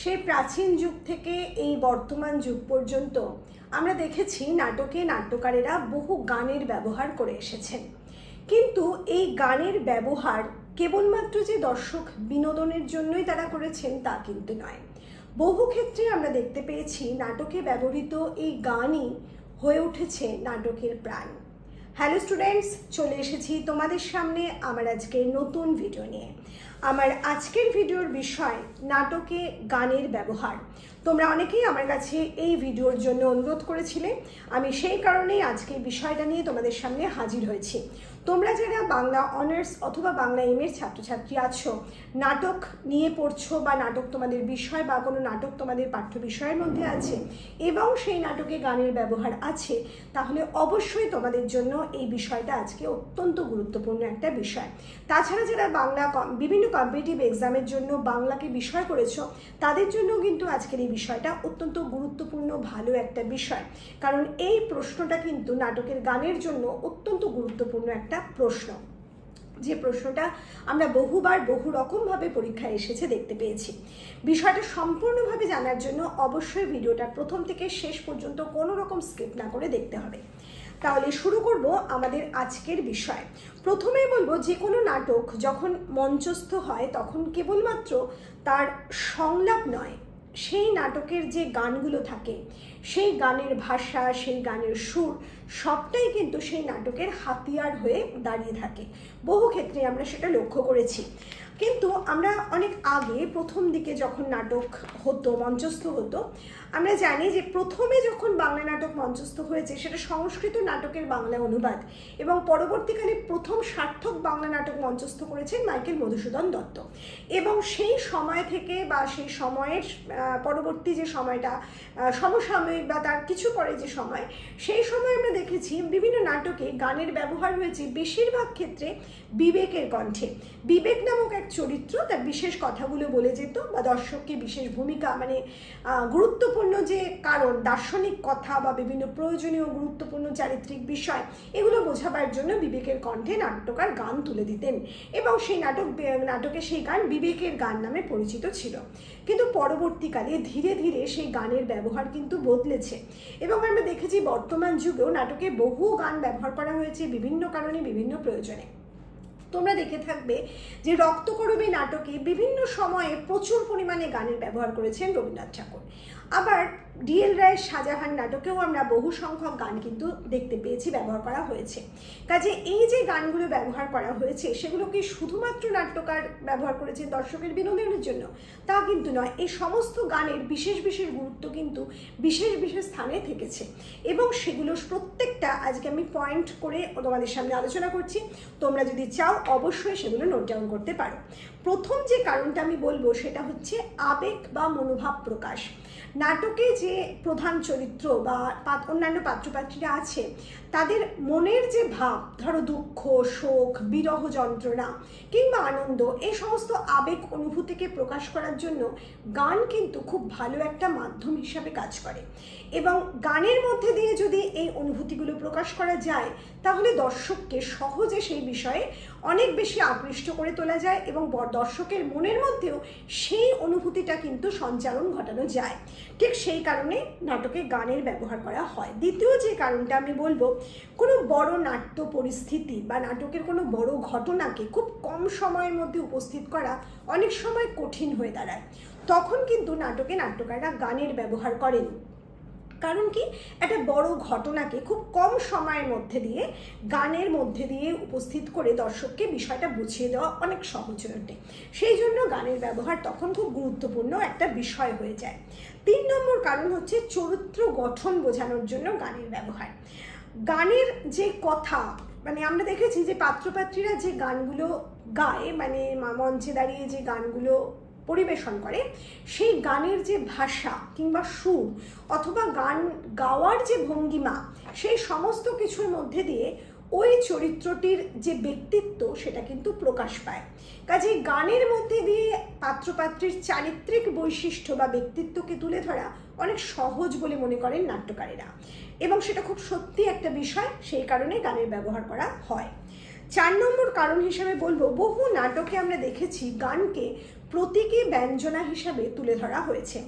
সেই প্রাচীন যুগ থেকে এই বর্তমান যুগ পর্যন্ত আমরা দেখেছি নাটকে নাট্যকারেরা বহু গানের ব্যবহার করে এসেছেন। কিন্তু এই গানের ব্যবহার কেবলমাত্র যে দর্শক বিনোদনের জন্যই তারা করেছেন তা কিন্তু নয়। বহু ক্ষেত্রে আমরা দেখতে পেয়েছি নাটকে ব্যবহৃত এই গানই হয়ে উঠেছে নাটকের প্রাণ। হ্যালো স্টুডেন্টস, চলে এসেছি তোমাদের সামনে আমার আজকের নতুন ভিডিও নিয়ে। আমার আজকের ভিডিওর বিষয় নাটকে গানের ব্যবহার। তোমরা অনেকেই আমার কাছে এই ভিডিওর জন্য অনুরোধ করেছিলে, আমি সেই কারণেই আজকে বিষয়টা নিয়ে তোমাদের সামনে হাজির হয়েছি। তোমরা যারা বাংলা অনার্স অথবা বাংলা এম.এর ছাত্রছাত্রী আছো, নাটক নিয়ে পড়ছো বা নাটক তোমাদের বিষয় বা কোনো নাটক তোমাদের পাঠ্য বিষয়ের মধ্যে আছে এবং সেই নাটকে গানের ব্যবহার আছে, তাহলে অবশ্যই তোমাদের জন্য এই বিষয়টা আজকে অত্যন্ত গুরুত্বপূর্ণ একটা বিষয়। তাছাড়া যারা বাংলা বিভিন্ন কম্পিটিটিভ এক্সামের জন্য বাংলাকে বিষয় করেছো, তাদের জন্য কিন্তু আজকের এই বিষয়টা অত্যন্ত গুরুত্বপূর্ণ ভালো একটা বিষয়, কারণ এই প্রশ্নটা কিন্তু নাটকের গানের জন্য অত্যন্ত গুরুত্বপূর্ণ একটা প্রশ্ন, যে প্রশ্নটা আমরা বহুবার বহু রকমভাবে পরীক্ষায় এসেছে দেখতে পেয়েছি। বিষয়টা সম্পূর্ণভাবে জানার জন্য অবশ্যই ভিডিওটা প্রথম থেকে শেষ পর্যন্ত কোনো রকম স্কিপ না করে দেখতে হবে। তাহলে শুরু করব আমাদের আজকের বিষয়। প্রথমেই বলবো, যে কোনো নাটক যখন মঞ্চস্থ হয় তখন কেবলমাত্র তার সংলাপ নয়, সেই নাটকের যে গানগুলো থাকে, সেই গানের ভাষা, সেই গানের সুর, সবটাই কিন্তু সেই নাটকের হাতিয়ার হয়ে দাঁড়িয়ে থাকে। বহু ক্ষেত্রে আমরা সেটা লক্ষ্য করেছি। কিন্তু আমরা অনেক আগে প্রথম দিকে যখন নাটক হতো, মঞ্চস্থ হতো, আমরা জানি যে প্রথমে যখন বাংলা নাটক মঞ্চস্থ হয়েছে সেটা সংস্কৃত নাটকের বাংলা অনুবাদ, এবং পরবর্তীকালে প্রথম সার্থক বাংলা নাটক মঞ্চস্থ করেছেন মাইকেল মধুসূদন দত্ত। এবং সেই সময় থেকে বা সেই সময়ের পরবর্তী যে সময়টা সমসাময়িক বা তার কিছু পরে যে সময়, সেই সময় আমরা দেখেছি বিভিন্ন নাটকে গানের ব্যবহার হয়েছে বেশিরভাগ ক্ষেত্রে বিবেকের কণ্ঠে। বিবেক নামক এক চরিত্র তার বিশেষ কথাগুলো বলে যেত বা দর্শককে বিশেষ ভূমিকা, মানে গুরুত্বপূর্ণ যে কারণ, দার্শনিক কথা বা বিভিন্ন প্রয়োজনীয় গুরুত্বপূর্ণ চারিত্রিক বিষয়, এগুলো বোঝাবার জন্য বিবেকের কণ্ঠে নাট্যকার গান তুলে দিতেন, এবং সেই নাটকে সেই গান বিবেকের গান নামে পরিচিত ছিল। কিন্তু পরবর্তীকালে ধীরে ধীরে সেই গানের ব্যবহার কিন্তু বদলেছে, এবং আমরা দেখেছি বর্তমান যুগেও নাটকে বহু গান ব্যবহার করা হয়েছে বিভিন্ন কারণে, বিভিন্ন প্রয়োজনে। তোমরা দেখে থাকবে যে রক্তকরবী নাটকে বিভিন্ন সময়ে প্রচুর পরিমাণে গানের ব্যবহার করেছেন রবীন্দ্রনাথ ঠাকুর। আবার ডিএল রায়ের শাহজাহান নাটকেও আমরা বহু সংখ্যক গান কিন্তু দেখতে পেয়েছি ব্যবহার করা হয়েছে। কাজে এই যে গানগুলো ব্যবহার করা হয়েছে, সেগুলো কি শুধুমাত্র নাট্যকার ব্যবহার করেছে দর্শকের বিনোদনের জন্য? তা কিন্তু নয়। এই সমস্ত গানের বিশেষ বিশেষ গুরুত্ব কিন্তু বিশেষ বিশেষ স্থানে থেকেছে, এবং সেগুলো প্রত্যেকটা আজকে আমি পয়েন্ট করে তোমাদের সামনে আলোচনা করছি। তোমরা যদি চাও অবশ্যই সেগুলো নোট ডাউন করতে পারো। প্রথম যে কারণটা আমি বলবো সেটা হচ্ছে আবেগ বা মনোভাব প্রকাশ। নাটকে যে প্রধান চরিত্র বা অন্যান্য পাত্রপাত্রীরা আছে, তাদের মনের যে ভাব, ধরো দুঃখ, শোক, বিরহ যন্ত্রণা কিংবা আনন্দ, এই সমস্ত আবেগ অনুভূতিকে প্রকাশ করার জন্য গান কিন্তু খুব ভালো একটা মাধ্যম হিসাবে কাজ করে। এবং গানের মধ্যে দিয়ে যদি এই অনুভূতিগুলো প্রকাশ করা যায়, তাহলে দর্শককে সহজে সেই বিষয়ে অনেক বেশি আকৃষ্ট করে তোলা যায়, এবং দর্শকের মনের মধ্যেও সেই অনুভূতিটা কিন্তু সঞ্চারণ ঘটানো যায়। ঠিক সেই কারণে নাটকে গানের ব্যবহার করা হয়। দ্বিতীয় যে কারণটা আমি বলবো, কোনো বড় নাট্য পরিস্থিতি বা নাটকের কোনো বড় ঘটনাকে খুব কম সময়ের মধ্যে উপস্থিত করা অনেক সময় কঠিন হয়ে দাঁড়ায়। তখন কিন্তু নাটকে নাট্যকাররা গানের ব্যবহার করেন। কারণ কি, একটা বড় ঘটনাকে খুব কম সময়ের মধ্যে দিয়ে গানের মধ্যে দিয়ে উপস্থিত করে দর্শককে বিষয়টা বুঝিয়ে দেওয়া অনেক সহজ হয়ে ওঠে। সেই জন্য গানের ব্যবহার তখন খুব গুরুত্বপূর্ণ একটা বিষয় হয়ে যায়। 3 নম্বর কারণ হচ্ছে চরিত্র গঠন বোঝানোর জন্য গানের ব্যবহার। গানের যে কথা, মানে আমরা দেখেছি যে পাত্রপাত্রীরা যে গানগুলো গায়, মানে মঞ্চে দাঁড়িয়ে যে গানগুলো পরিবেশন করে, সেই গানের যে ভাষা কিংবা সুর অথবা গান গাওয়ার যে ভঙ্গিমা, সেই সমস্ত কিছুর মধ্যে দিয়ে ওই চরিত্রটির যে ব্যক্তিত্ব সেটা কিন্তু প্রকাশ পায়। কাজে গানের মধ্যে দিয়ে পাত্রপাত্রীর চারিত্রিক বৈশিষ্ট্য বা ব্যক্তিত্বকে তুলে ধরা অনেক সহজ বলে মনে করেন নাট্যকারেরা, এবং সেটা খুব সত্যি একটা বিষয়, সেই কারণে গানের ব্যবহার করা হয়। 4 নম্বর কারণ হিসেবে বলবো, বহু নাটকে আমরা দেখেছি গানকে প্রতীকী ব্যঞ্জনা হিসাবে তুলে ধরা হয়েছে।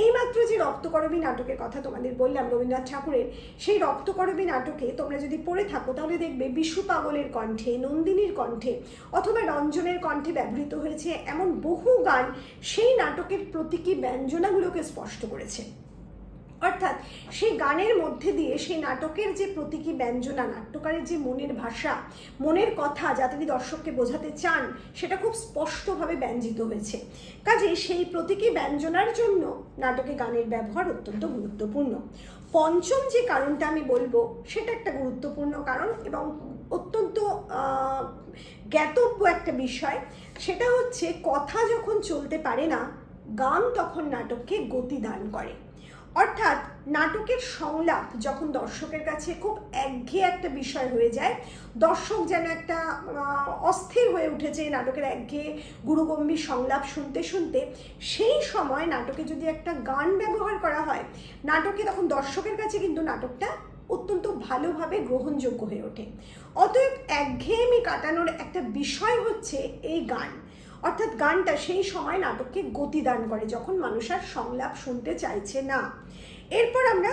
এইমাত্র যে রক্তকরবী নাটকের কথা তোমাদের বললাম রবীন্দ্রনাথ ঠাকুরের, সেই রক্তকরবী নাটকে তোমরা যদি পড়ে থাকো তাহলে দেখবে বিশু পাগলের কণ্ঠে, নন্দিনীর কণ্ঠে অথবা রঞ্জনের কণ্ঠে ব্যবহৃত হয়েছে এমন বহু গান সেই নাটকের প্রতীকী ব্যঞ্জনাগুলোকে স্পষ্ট করেছে। অর্থাৎ সেই গানের মধ্যে দিয়ে সেই নাটকের যে প্রতীকী ব্যঞ্জনা, নাট্যকারের যে মনের ভাষা, মনের কথা যা তিনি দর্শককে বোঝাতে চান, সেটা খুব স্পষ্টভাবে ব্যঞ্জিত হয়েছে। কাজেই সেই প্রতীকী ব্যঞ্জনার জন্য নাটকে গানের ব্যবহার অত্যন্ত গুরুত্বপূর্ণ। পঞ্চম যে কারণটা আমি বলবো সেটা একটা গুরুত্বপূর্ণ কারণ এবং অত্যন্ত জ্ঞাতব্য একটা বিষয়, সেটা হচ্ছে কথা যখন চলতে পারে না, গান তখন নাটককে গতি দান করে। অর্থাৎ নাটকের সংলাপ যখন দর্শকের কাছে খুব একঘেয়ে একটা বিষয় হয়ে যায়, দর্শক যেন একটা অস্থির হয়ে উঠেছে নাটকের একঘেয়ে গুরুগম্ভীর সংলাপ শুনতে শুনতে, সেই সময় নাটকে যদি একটা গান ব্যবহার করা হয়, নাটকে তখন দর্শকের কাছে কিন্তু নাটকটা অত্যন্ত ভালোভাবে গ্রহণযোগ্য হয়ে ওঠে। অতএব একঘেয়েমি কাটানোর একটা বিষয় হচ্ছে এই গান। অর্থাৎ গানটা সেই সময় নাটককে গতি দান করে যখন মানুষ আর সংলাপ শুনতে চাইছে না। এরপর আমরা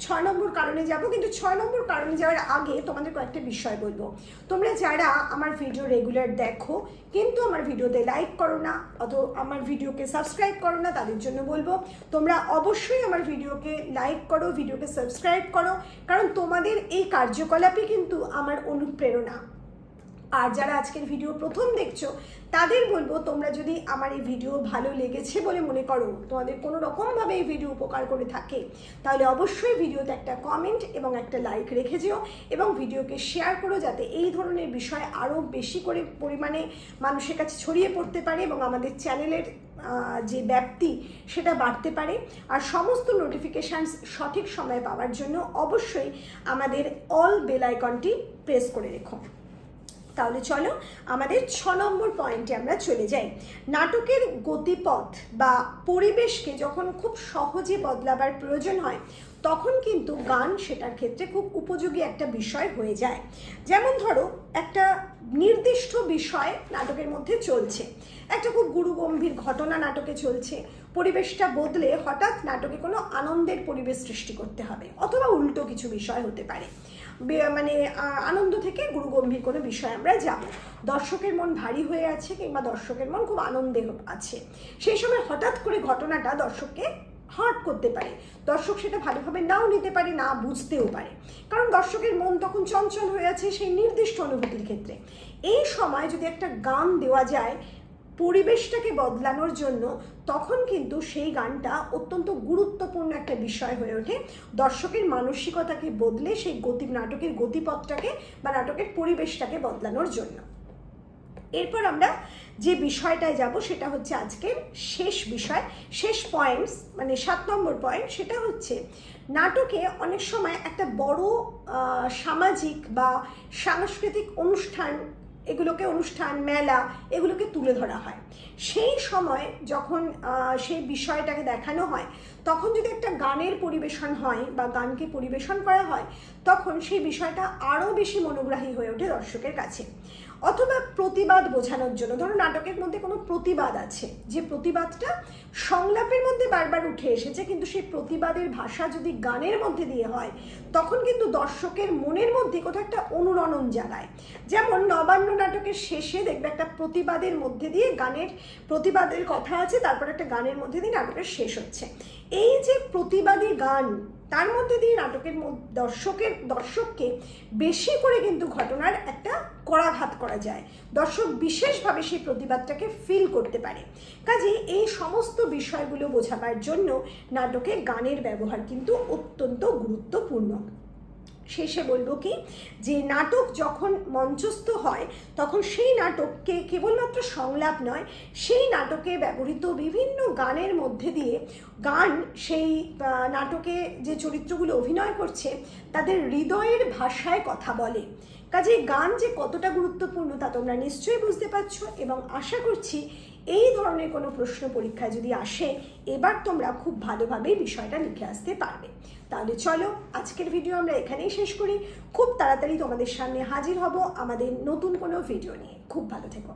6 নম্বর কারণে যাব, কিন্তু 6 নম্বর কারণে যাওয়ার আগে তোমাদের কয়েকটা বিষয় বলবো। তোমরা যারা আমার ভিডিও রেগুলার দেখো কিন্তু আমার ভিডিওতে লাইক করো না অথবা আমার ভিডিওকে সাবস্ক্রাইব করো না, তাদের জন্য বলবো তোমরা অবশ্যই আমার ভিডিওকে লাইক করো, ভিডিওকে সাবস্ক্রাইব করো, কারণ তোমাদের এই কার্যকলাপই কিন্তু আমার অনুপ্রেরণা। আর যারা আজকের ভিডিও প্রথম দেখছো তাদের বলবো, তোমরা যদি আমার এই ভিডিও ভালো লেগেছে বলে মনে করো, তোমাদের কোনো রকমভাবে এই ভিডিও উপকার করে থাকে, তাহলে অবশ্যই ভিডিওতে একটা কমেন্ট এবং একটা লাইক রেখে যেও এবং ভিডিওকে শেয়ার করো, যাতে এই ধরনের বিষয় আরও বেশি করে পরিমাণে মানুষের কাছে ছড়িয়ে পড়তে পারে এবং আমাদের চ্যানেলের যে ব্যাপ্তি সেটা বাড়তে পারে। আর সমস্ত নোটিফিকেশানস সঠিক সময়ে পাওয়ার জন্য অবশ্যই আমাদের অল বেল আইকনটি প্রেস করে রেখো। তাহলে চলো আমাদের 6 নম্বর পয়েন্টে আমরা চলে যাই। নাটকের গতিপথ বা পরিবেশকে যখন খুব সহজে বদলাবার প্রয়োজন হয়, তখন কিন্তু গান সেটার ক্ষেত্রে খুব উপযোগী একটা বিষয় হয়ে যায়। যেমন ধরো একটা নির্দিষ্ট বিষয় নাটকের মধ্যে চলছে, একটা খুব গুরুগম্ভীর ঘটনা নাটকে চলছে, পরিবেশটা বদলে হঠাৎ নাটকে কোনো আনন্দের পরিবেশ সৃষ্টি করতে হবে, অথবা উল্টো কিছু বিষয় হতে পারে, মানে আনন্দ থেকে গুরুগম্ভীর কোনো বিষয় আমরা যাব। দর্শকের মন ভারী হয়ে আছে কিংবা দর্শকের মন খুব আনন্দে আছে, সেই সময় হঠাৎ করে ঘটনাটা দর্শককে হার্ট করতে পারে, দর্শক সেটা ভালোভাবে নাও নিতে পারে, না বুঝতেও পারে, কারণ দর্শকের মন তখন চঞ্চল হয়ে আছে সেই নির্দিষ্ট অনুভূতির ক্ষেত্রে। এই সময় যদি একটা গান দেওয়া যায় পরিবেশটাকে বদলানোর জন্য, তখন কিন্তু সেই গানটা অত্যন্ত গুরুত্বপূর্ণ একটা বিষয় হয়ে ওঠে, দর্শকের মানসিকতাকে বদলে সেই নাটকের গতিপথটাকে বা নাটকের পরিবেশটাকে বদলানোর জন্য। এরপর আমরা যে বিষয়টায় যাব সেটা হচ্ছে আজকের শেষ বিষয়, শেষ পয়েন্টস, মানে 7 নম্বর পয়েন্ট, সেটা হচ্ছে নাটকে অনেক সময় একটা বড় সামাজিক বা সাংস্কৃতিক অনুষ্ঠান, অনুষ্ঠান মেলা এগুলোকে তুলে ধরা হয়। সেই সময় যখন সেই বিষয়টাকে দেখানো হয়, তখন যদি একটা গানের পরিবেশন হয় বা গানকে পরিবেশন করা হয়, তখন সেই বিষয়টা আরও বেশি মনোগ্রাহী হয়ে ওঠে দর্শকের কাছে। অথবা প্রতিবাদ বোঝানোর জন্য, ধরো নাটকের মধ্যে কোনো প্রতিবাদ আছে, যে প্রতিবাদটা সংলাপের মধ্যে বারবার উঠে এসেছে, কিন্তু সেই প্রতিবাদের ভাষা যদি গানের মধ্যে দিয়ে হয়, তখন কিন্তু দর্শকের মনের মধ্যে কোথাও একটা অনুরণন জাগায়। যেমন নবান্ন নাটকের শেষে দেখবে একটা প্রতিবাদের মধ্যে দিয়ে গানের প্রতিবাদের কথা আছে, তারপর একটা গানের মধ্যে দিয়ে নাটকের শেষ হচ্ছে। এই যে প্রতিবাদী গান, তার মধ্যে দিয়ে নাটকের দর্শককে বেশি করে কিন্তু ঘটনার একটা করাঘাত করা যায়, দর্শক বিশেষভাবে সেই প্রতিবাদটাকে ফিল করতে পারে। কাজে এই সমস্ত বিষয়গুলো বোঝাবার জন্য নাটকে গানের ব্যবহার কিন্তু অত্যন্ত গুরুত্বপূর্ণ। শেষে বলবো কি, যে নাটক যখন মঞ্চস্থ হয় তখন সেই নাটককে কেবলমাত্র সংলাপ নয়, সেই নাটকে ব্যবহৃত বিভিন্ন গানের মধ্যে দিয়ে গান সেই নাটকে যে চরিত্রগুলো অভিনয় করছে তাদের হৃদয়ের ভাষায় কথা বলে। কাজে গান যে কতটা গুরুত্বপূর্ণ তা তোমরা নিশ্চয়ই বুঝতে পারছো, এবং আশা করছি এই ধরনের কোনো প্রশ্ন পরীক্ষায় যদি আসে, এবার তোমরা খুব ভালোভাবে বিষয়টা লিখে আসতে পারবে। তাহলে চলো আজকের ভিডিও আমরা এখানেই শেষ করি। খুব তাড়াতাড়ি তোমাদের সামনে হাজির হব আমাদের নতুন কোনো ভিডিও নিয়ে। খুব ভালো থেকো।